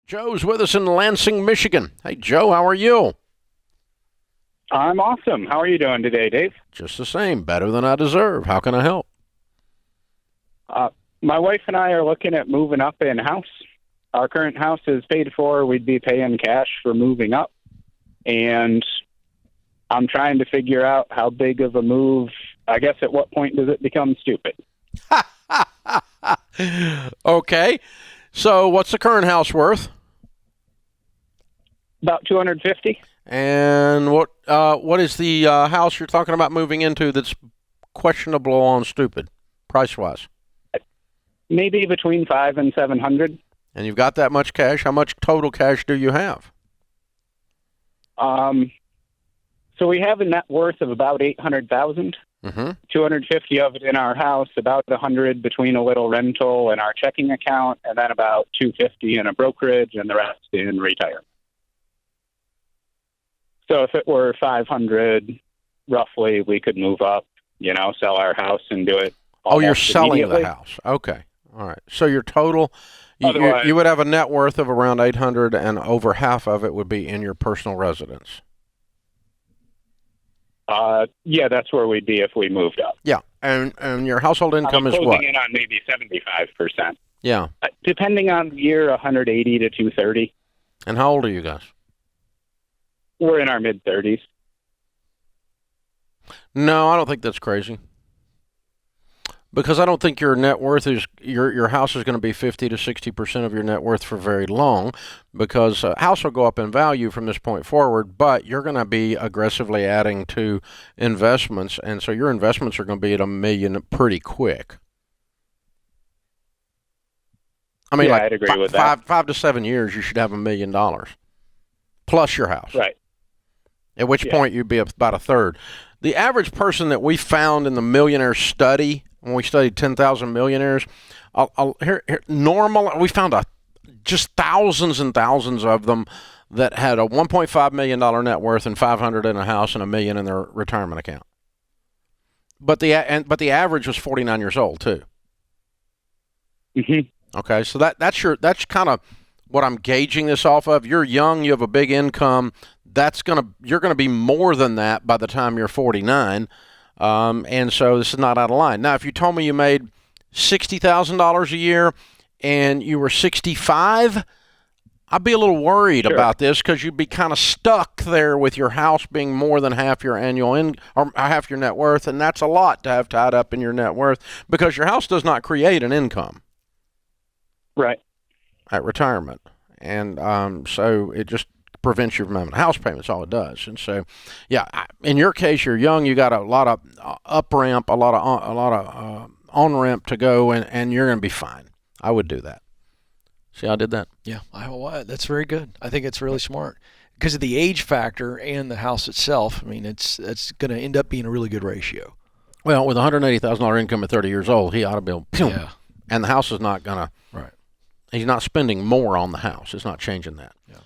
Joe's with us in Lansing, Michigan. Hey, Joe, how are you? I'm awesome. How are you doing today, Dave? Just the same. Better than I deserve. How can I help? My wife and I are looking at moving up in house. Our current house is paid for. We'd be paying cash for moving up. And I'm trying to figure out how big of a move. I guess at what point does it become stupid? Okay. So what's the current house worth? About $250,000. And what is the house you're talking about moving into that's questionable on stupid, price-wise? Maybe between $500,000 and $700,000. And you've got that much cash. How much total cash do you have? So we have a net worth of about $800,000. Mm-hmm. 250 of it in our house, about 100 between a little rental and our checking account, and then about 250 in a brokerage, and the rest in retirement. So if it were 500, roughly, we could move up, sell our house and do it. Oh, you're selling the house. Okay. All right. So your total, you would have a net worth of around 800, and over half of it would be in your personal residence. Yeah, that's where we'd be if we moved up. Yeah. And your household income is what? Closing in on maybe 75%. Yeah. Depending on the year, 180 to 230. And how old are you guys? We're in our mid-30s. No, I don't think that's crazy. Because I don't think your net worth is your house is going to be 50 to 60% of your net worth for very long, because a house will go up in value from this point forward, but you're going to be aggressively adding to investments, and so your investments are going to be at $1 million pretty quick. I mean, I'd agree with that. 5 to 7 years, you should have $1 million plus your house. Right. At which point you'd be about a third. The average person that we found in the Millionaires study, when we studied 10,000 millionaires, we found just thousands and thousands of them that had a $1.5 million net worth and 500 in a house and $1 million in their retirement account. But the average was 49 years old too. Mm-hmm. Okay, so that's kind of what I'm gauging this off of. You're young, you have a big income. You're gonna be more than that by the time you're 49, and so this is not out of line. Now, if you told me you made $60,000 a year and you were 65, I'd be a little worried about this, because you'd be kind of stuck there with your house being more than half your annual or half your net worth, and that's a lot to have tied up in your net worth, because your house does not create an income. Right. At retirement, and so it just prevents you from having a house payment. That's all it does. And so, yeah, in your case, you're young. You got a lot of up ramp, a lot of on ramp to go, and you're going to be fine. I would do that. See how I did that? Yeah, that's very good. I think it's really smart because of the age factor and the house itself. I mean, it's going to end up being a really good ratio. Well, with $180,000 income at 30 years old, he ought to be able. Yeah. And the house is not going to. Right. He's not spending more on the house. It's not changing that. Yeah.